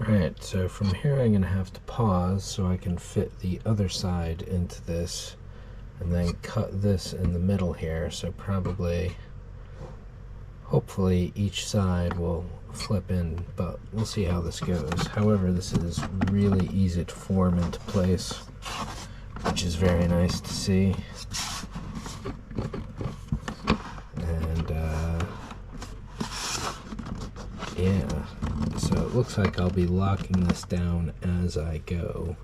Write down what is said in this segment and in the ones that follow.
Alright, so from here I'm going to have to pause so I can fit the other side into this and then cut this in the middle here, so probably, hopefully each side will flip in, but we'll see how this goes. However, this is really easy to form into place, which is very nice to see. And yeah, so it looks like I'll be locking this down as I go.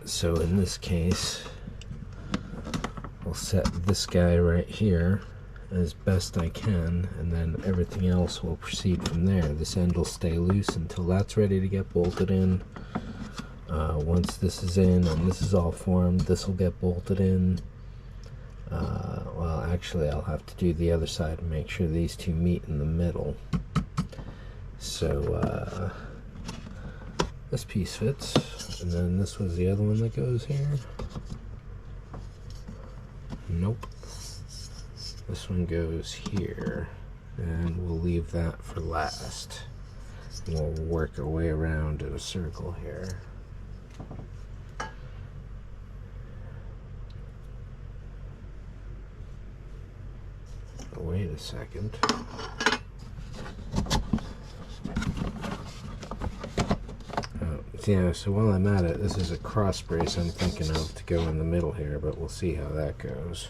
So in this case, I'll set this guy right here as best I can, and then everything else will proceed from there. This end will stay loose until that's ready to get bolted in. Once this is in and this is all formed, this will get bolted in. Well, actually I'll have to do the other side and make sure these two meet in the middle. So this piece fits, and then this was the other one that goes here. Nope. This one goes here, and we'll leave that for last. We'll work our way around in a circle here. Wait a second. Yeah, so while I'm at it, this is a cross brace I'm thinking of to go in the middle here, but we'll see how that goes.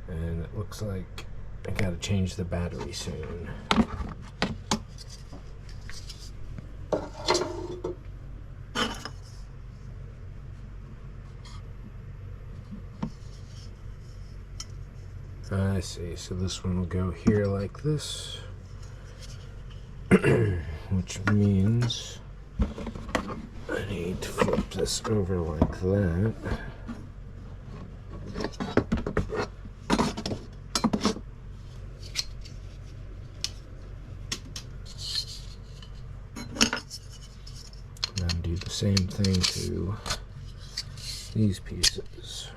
And it looks like I gotta change the battery soon. I see, so this one will go here like this, which means I need to flip this over like that. And then do the same thing to these pieces.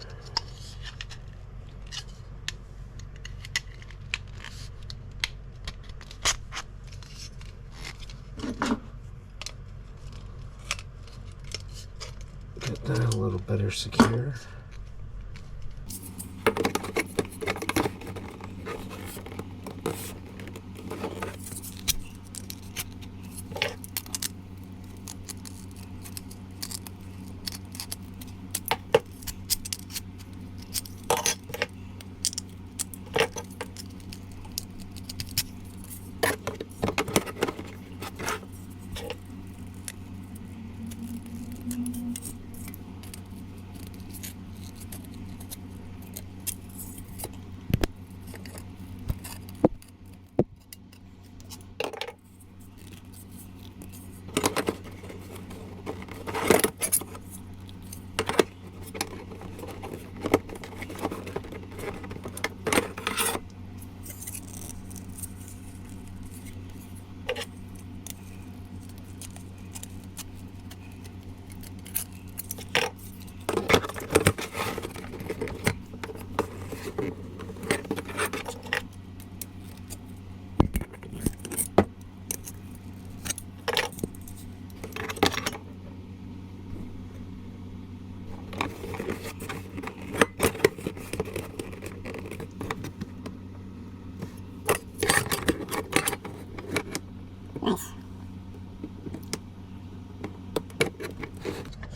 Get that a little better secure.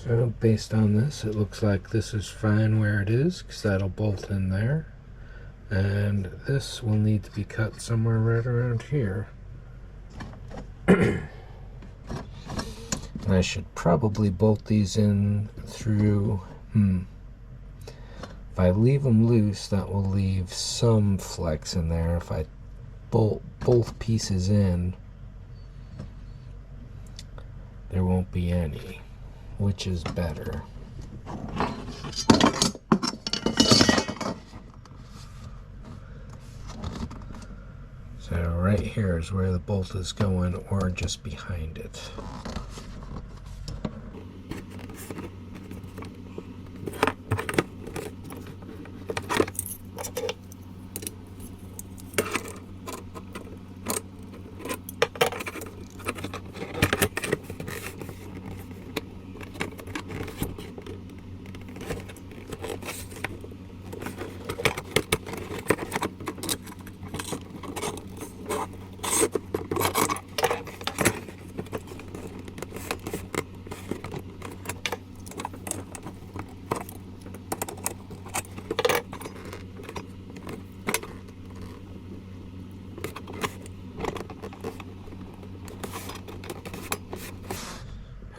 So based on this, it looks like this is fine where it is, because that'll bolt in there. And this will need to be cut somewhere right around here. I should probably bolt these in through, if I leave them loose, that will leave some flex in there. If I bolt both pieces in, there won't be any, which is better. So right here is where the bolt is going, or just behind it.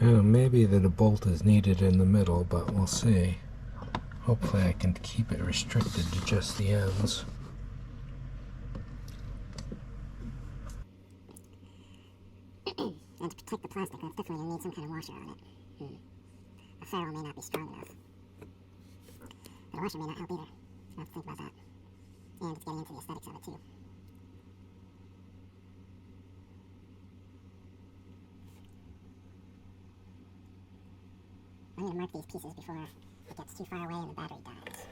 Yeah, maybe that a bolt is needed in the middle, but we'll see. Hopefully I can keep it restricted to just the ends. And to protect the plastic, that's definitely going to need some kind of washer on it. A ferrule may not be strong enough. But a washer may not help either. So I have to think about that. And it's getting into the aesthetics of it too. I need to mark these pieces before it gets too far away and the battery dies.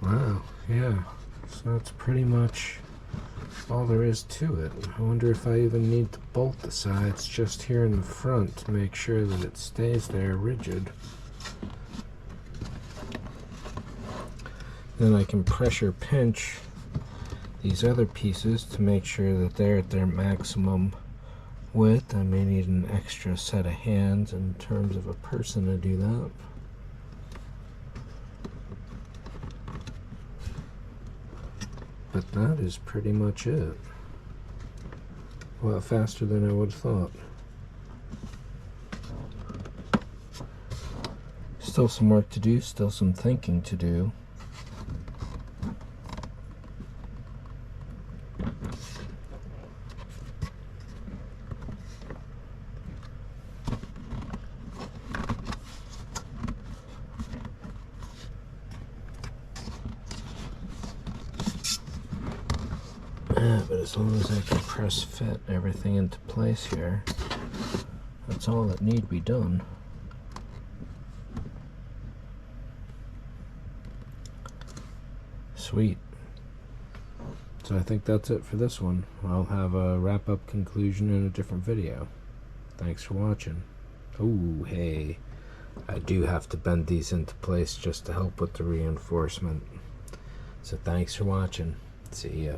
Wow, yeah, so that's pretty much all there is to it. I wonder if I even need to bolt the sides just here in the front to make sure that it stays there rigid. Then I can pressure pinch these other pieces to make sure that they're at their maximum width. I may need an extra set of hands in terms of a person to do that. But that is pretty much it. A lot faster than I would have thought. Still some work to do, still some thinking to do. But as long as I can press fit everything into place here, That's all that need be done. Sweet. So I think that's it for this one. I'll have a wrap-up conclusion in a different video. Thanks for watching. Ooh, hey. I do have to bend these into place just to help with the reinforcement. So thanks for watching. See ya.